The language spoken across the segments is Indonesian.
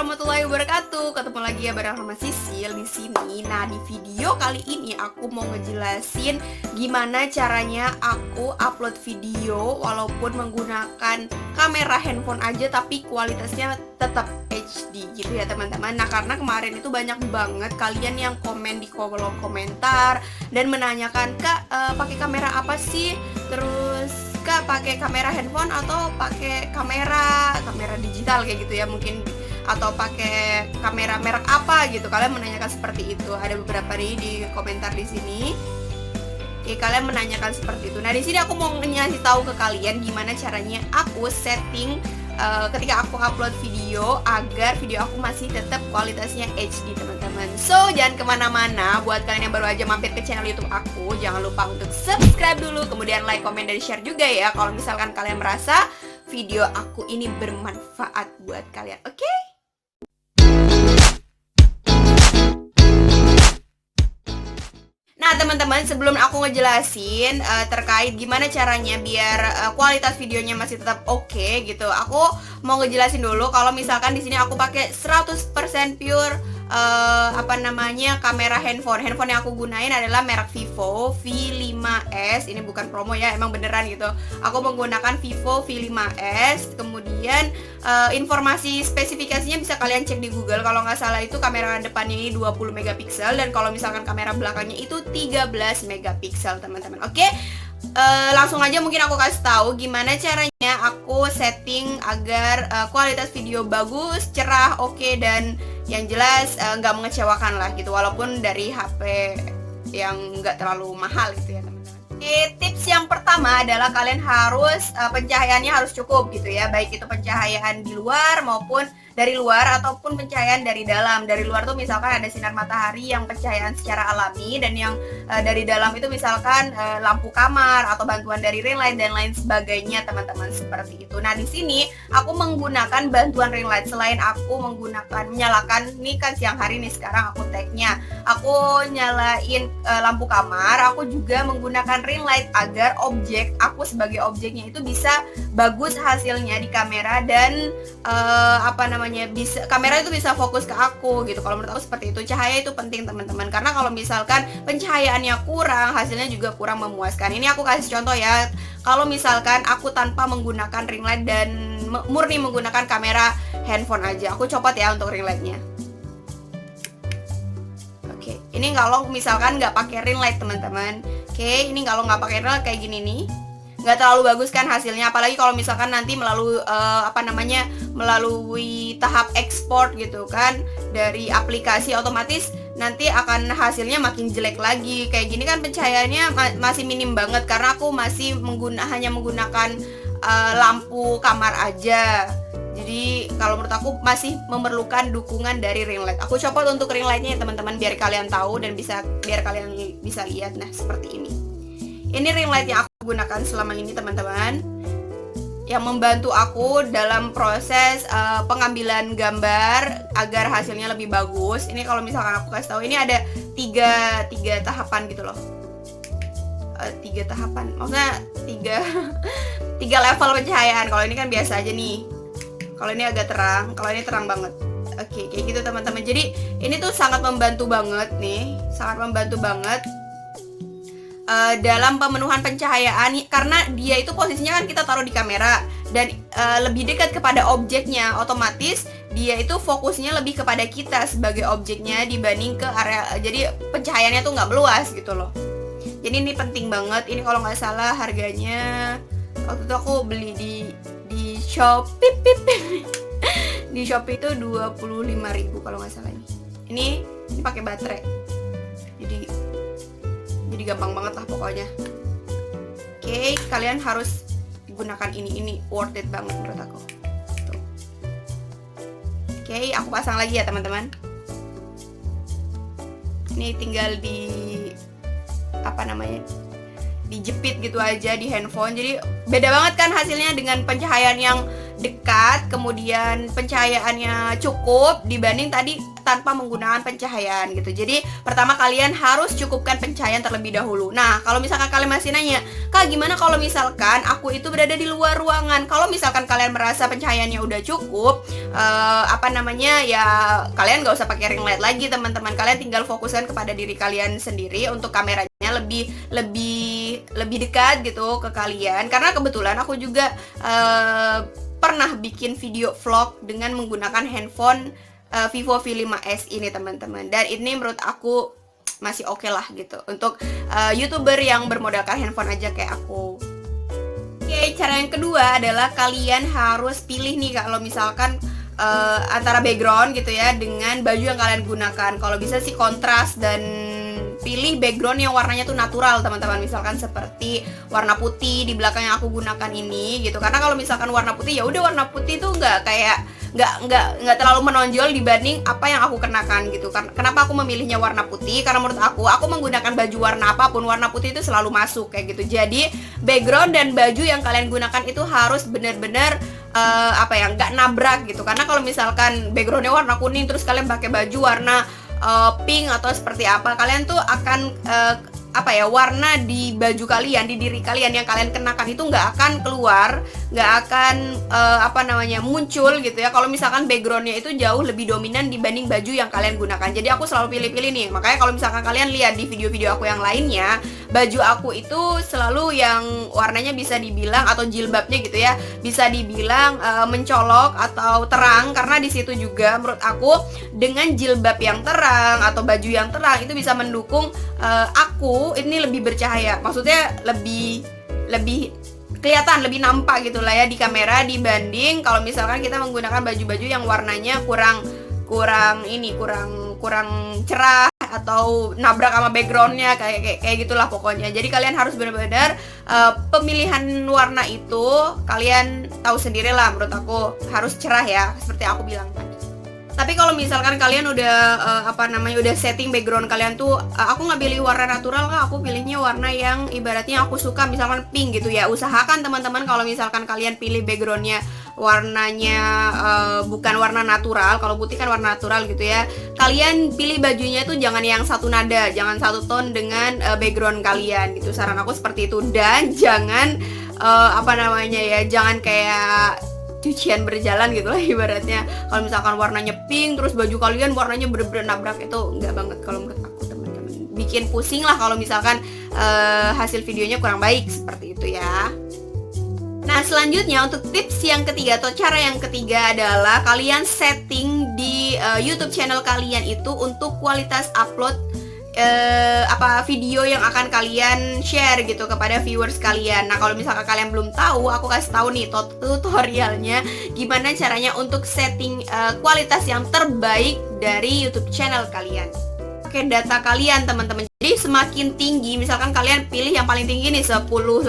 warahmatullahi wabarakatuh. Ketemu lagi ya bareng sama Sisil di sini. Nah, di video kali ini aku mau ngejelasin gimana caranya aku upload video walaupun menggunakan kamera handphone aja tapi kualitasnya tetap HD gitu ya teman-teman. Nah, karena kemarin itu banyak banget kalian yang komen di kolom komentar dan menanyakan, "Kak, pakai kamera apa sih?" Terus, "Kak, pakai kamera handphone atau pakai kamera digital kayak gitu ya mungkin, atau pakai kamera merek apa gitu." Kalian menanyakan seperti itu. Ada beberapa nih di komentar di sini. Oke, kalian menanyakan seperti itu. Nah, di sini aku mau ngasih tahu ke kalian gimana caranya aku setting ketika aku upload video agar video aku masih tetap kualitasnya HD teman-teman. So, jangan kemana-mana. Buat kalian yang baru aja mampir ke channel YouTube aku, jangan lupa untuk subscribe dulu, kemudian like, comment, dan share juga ya kalau misalkan kalian merasa video aku ini bermanfaat buat kalian. Oke? Nah teman-teman, sebelum aku ngejelasin terkait gimana caranya biar kualitas videonya masih tetap oke gitu, aku mau ngejelasin dulu kalau misalkan di sini aku pakai 100% pure kamera handphone. Handphone yang aku gunain adalah merek Vivo V5S. Ini bukan promo ya, emang beneran gitu. Aku menggunakan Vivo V5S. Kemudian informasi spesifikasinya bisa kalian cek di Google. Kalau nggak salah itu kamera depannya ini 20 megapiksel dan kalau misalkan kamera belakangnya itu 13 megapiksel teman-teman. Oke? Langsung aja mungkin aku kasih tahu gimana caranya aku setting agar kualitas video bagus, cerah, oke, dan yang jelas nggak mengecewakan lah gitu, walaupun dari HP yang nggak terlalu mahal gitu ya teman-teman. Oke, tips yang pertama adalah kalian harus pencahayaannya harus cukup gitu ya, baik itu pencahayaan di luar maupun dari luar ataupun pencahayaan dari dalam. Dari luar tuh misalkan ada sinar matahari yang pencahayaan secara alami, dan yang dari dalam itu misalkan lampu kamar atau bantuan dari ring light dan lain sebagainya teman-teman, seperti itu. Nah, di sini aku menggunakan bantuan ring light. Selain aku menyalakan, ini kan siang hari nih sekarang aku tag-nya, aku nyalain lampu kamar, aku juga menggunakan ring light agar objek aku sebagai objeknya itu bisa bagus hasilnya di kamera dan kamera itu bisa fokus ke aku gitu. Kalau menurut aku seperti itu. Cahaya itu penting teman-teman, karena kalau misalkan pencahayaannya kurang, hasilnya juga kurang memuaskan. Ini aku kasih contoh ya. Kalau misalkan aku tanpa menggunakan ring light dan murni menggunakan kamera handphone aja, aku copot ya untuk ring lightnya. Oke, ini kalau misalkan nggak pakai ring light teman-teman. Oke, ini kalau nggak pakai ring light kayak gini nih, nggak terlalu bagus kan hasilnya, apalagi kalau misalkan nanti melalui tahap ekspor gitu kan dari aplikasi, otomatis nanti akan hasilnya makin jelek lagi. Kayak gini kan pencahayaannya masih minim banget karena aku masih hanya menggunakan lampu kamar aja. Jadi kalau menurut aku masih memerlukan dukungan dari ring light. Aku copot untuk ring lightnya ya teman-teman, biar kalian tahu dan biar kalian bisa lihat. Nah, seperti ini. Ini ring light yang aku gunakan selama ini teman-teman, yang membantu aku dalam proses pengambilan gambar agar hasilnya lebih bagus. Ini kalau misalkan aku kasih tahu, ini ada tiga tahapan gitu loh. 3 tahapan, maksudnya tiga level pencahayaan. Kalau ini kan biasa aja nih, kalau ini agak terang, kalau ini terang banget. Oke, kayak gitu teman-teman. Jadi ini tuh sangat membantu banget nih, sangat membantu banget dalam pemenuhan pencahayaan, karena dia itu posisinya kan kita taruh di kamera dan lebih dekat kepada objeknya, otomatis dia itu fokusnya lebih kepada kita sebagai objeknya dibanding ke area, jadi pencahayaannya tuh nggak meluas gitu loh. Jadi ini penting banget. Ini kalau nggak salah harganya waktu itu aku beli di Shopee di Shopee itu 25.000 kalau nggak salah. Ini pakai baterai, jadi gampang banget lah pokoknya. Oke, kalian harus gunakan ini worth it banget menurut aku. Tuh. Oke, aku pasang lagi ya teman-teman. Ini tinggal dijepit gitu aja di handphone. Jadi beda banget kan hasilnya dengan pencahayaan yang dekat, kemudian pencahayaannya cukup dibanding tadi tanpa menggunakan pencahayaan gitu. Jadi pertama kalian harus cukupkan pencahayaan terlebih dahulu. Nah, kalau misalkan kalian masih nanya, Kak gimana kalau misalkan aku itu berada di luar ruangan? Kalau misalkan kalian merasa pencahayaannya udah cukup, ya kalian gak usah pakai ring light lagi teman-teman. Kalian tinggal fokuskan kepada diri kalian sendiri untuk kameranya lebih dekat gitu ke kalian. Karena kebetulan aku juga pernah bikin video vlog dengan menggunakan handphone Vivo V5S ini teman-teman, dan ini menurut aku masih oke lah gitu untuk YouTuber yang bermodalkan handphone aja kayak aku. Oke, cara yang kedua adalah kalian harus pilih nih kalau misalkan antara background gitu ya dengan baju yang kalian gunakan. Kalau bisa sih kontras dan pilih background yang warnanya tuh natural teman-teman, misalkan seperti warna putih di belakang yang aku gunakan ini gitu. Karena kalau misalkan warna putih ya udah, warna putih tuh nggak terlalu menonjol dibanding apa yang aku kenakan gitu. Kenapa aku memilihnya warna putih? Karena menurut aku menggunakan baju warna apapun, warna putih itu selalu masuk kayak gitu. Jadi background dan baju yang kalian gunakan itu harus benar-benar nggak nabrak gitu. Karena kalau misalkan backgroundnya warna kuning terus kalian pakai baju warna pink atau seperti apa, kalian tuh akan warna di baju kalian, di diri kalian yang kalian kenakan itu nggak akan keluar, nggak akan muncul gitu ya. Kalau misalkan backgroundnya itu jauh lebih dominan dibanding baju yang kalian gunakan. Jadi aku selalu pilih-pilih nih. Makanya kalau misalkan kalian lihat di video-video aku yang lainnya, baju aku itu selalu yang warnanya bisa dibilang, atau jilbabnya gitu ya, bisa dibilang mencolok atau terang. Karena di situ juga menurut aku dengan jilbab yang terang atau baju yang terang itu bisa mendukung aku ini lebih bercahaya, maksudnya lebih kelihatan, lebih nampak gitu lah ya di kamera, dibanding kalau misalkan kita menggunakan baju-baju yang warnanya kurang cerah atau nabrak sama backgroundnya kayak gitulah pokoknya. Jadi kalian harus benar-benar pemilihan warna itu kalian tahu sendiri lah, menurut aku harus cerah ya, seperti aku bilang tadi. Tapi kalau misalkan kalian udah udah setting background kalian tuh, aku nggak pilih warna natural Kak, aku pilihnya warna yang ibaratnya aku suka, misalkan pink gitu ya. Usahakan teman-teman kalau misalkan kalian pilih backgroundnya warnanya bukan warna natural, kalau putih kan warna natural gitu ya, kalian pilih bajunya tuh jangan yang satu nada, jangan satu tone dengan background kalian gitu. Saran aku seperti itu. Dan jangan jangan kayak cucian berjalan gitu lah ibaratnya. Kalau misalkan warnanya pink terus baju kalian warnanya bener-bener nabrak, itu enggak banget kalau menurut aku teman-teman. Bikin pusing lah kalau misalkan hasil videonya kurang baik seperti itu ya. Nah selanjutnya untuk tips yang ketiga atau cara yang ketiga adalah kalian setting di YouTube channel kalian itu untuk kualitas upload video yang akan kalian share gitu kepada viewers kalian. Nah kalau misalkan kalian belum tahu, aku kasih tahu nih tutorialnya gimana caranya untuk setting kualitas yang terbaik dari YouTube channel kalian. Pakai data kalian teman-teman. Jadi semakin tinggi, misalkan kalian pilih yang paling tinggi nih 1080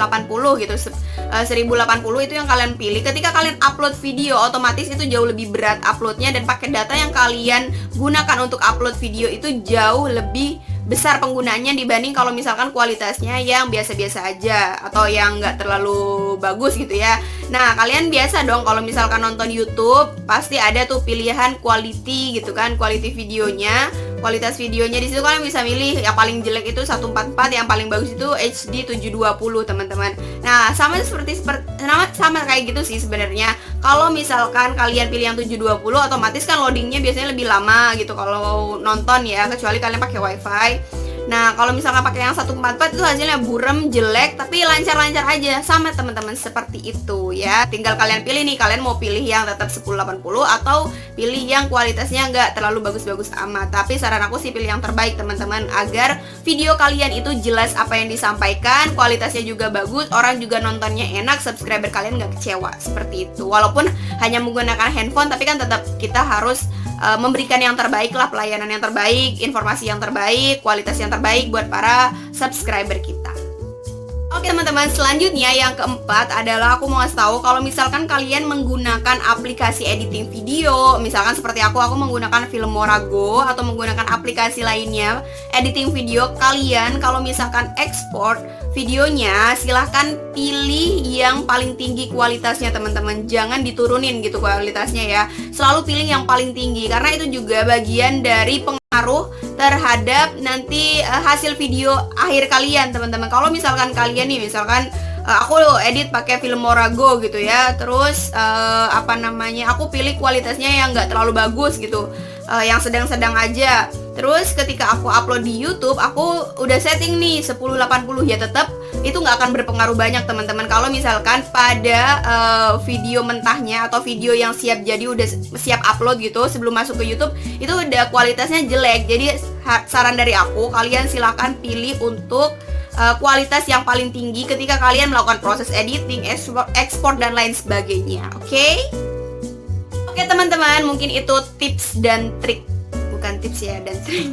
gitu, 1080 itu yang kalian pilih. Ketika kalian upload video, otomatis itu jauh lebih berat uploadnya, dan pakai data yang kalian gunakan untuk upload video itu jauh lebih besar penggunaannya dibanding kalau misalkan kualitasnya yang biasa-biasa aja atau yang nggak terlalu bagus gitu ya. Nah kalian biasa dong kalau misalkan nonton YouTube pasti ada tuh pilihan quality gitu kan, quality videonya, kualitas videonya. Di situ kalian bisa milih yang paling jelek itu 144, yang paling bagus itu HD 720 teman-teman. Nah sama kayak gitu sih sebenarnya. Kalau misalkan kalian pilih yang 720, otomatis kan loadingnya biasanya lebih lama gitu kalau nonton ya, kecuali kalian pakai wifi. Nah kalau misalkan pakai yang 144 itu hasilnya burem, jelek, tapi lancar-lancar aja. Sama teman-teman seperti itu ya. Tinggal kalian pilih nih, kalian mau pilih yang tetap 1080 atau pilih yang kualitasnya nggak terlalu bagus-bagus amat. Tapi saran aku sih pilih yang terbaik teman-teman, agar video kalian itu jelas apa yang disampaikan, kualitasnya juga bagus, orang juga nontonnya enak, subscriber kalian nggak kecewa. Seperti itu. Walaupun hanya menggunakan handphone, tapi kan tetap kita harus memberikan yang terbaik lah, pelayanan yang terbaik, informasi yang terbaik, kualitas yang terbaik buat para subscriber kita. Oke teman-teman, selanjutnya yang keempat adalah aku mau ngasih tahu kalau misalkan kalian menggunakan aplikasi editing video, misalkan seperti aku menggunakan Filmora Go atau menggunakan aplikasi lainnya editing video, kalian kalau misalkan ekspor videonya silahkan pilih yang paling tinggi kualitasnya teman-teman, jangan diturunin gitu kualitasnya ya, selalu pilih yang paling tinggi karena itu juga bagian dari pengaruh terhadap nanti hasil video akhir kalian teman-teman. Kalau misalkan kalian nih, misalkan aku edit pakai Filmora Go gitu ya, terus aku pilih kualitasnya yang nggak terlalu bagus gitu, yang sedang-sedang aja. Terus ketika aku upload di YouTube, aku udah setting nih 1080 ya, tetap itu nggak akan berpengaruh banyak teman-teman. Kalau misalkan pada video mentahnya atau video yang siap jadi udah siap upload gitu sebelum masuk ke YouTube itu udah kualitasnya jelek. Jadi saran dari aku, kalian silahkan pilih untuk kualitas yang paling tinggi ketika kalian melakukan proses editing, ekspor dan lain sebagainya. Oke, teman-teman, mungkin itu tips dan trik, bukan tips ya dan trik,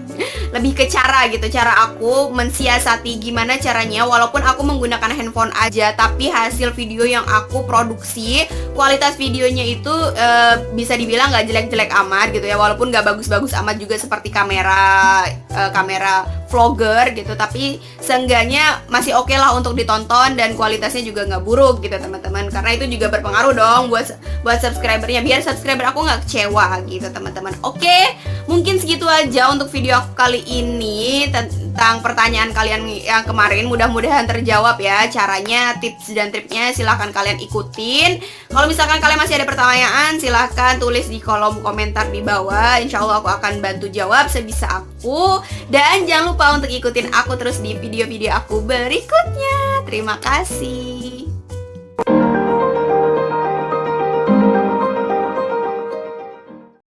lebih ke cara gitu, cara aku mensiasati gimana caranya walaupun aku menggunakan handphone aja tapi hasil video yang aku produksi kualitas videonya itu bisa dibilang nggak jelek-jelek amat gitu ya, walaupun nggak bagus-bagus amat juga seperti kamera vlogger gitu, tapi seenggaknya masih oke lah untuk ditonton dan kualitasnya juga nggak buruk gitu teman-teman, karena itu juga berpengaruh dong buat subscribernya, biar subscriber aku nggak kecewa gitu teman-teman. Oke, mungkin segitu aja untuk video aku kali ini tentang pertanyaan kalian yang kemarin, mudah-mudahan terjawab ya caranya, tips dan triknya silahkan kalian ikutin. Kalau misalkan kalian masih ada pertanyaan silahkan tulis di kolom komentar di bawah, insya Allah aku akan bantu jawab sebisa aku. Dan jangan lupa untuk ikutin aku terus di video-video aku berikutnya. Terima kasih.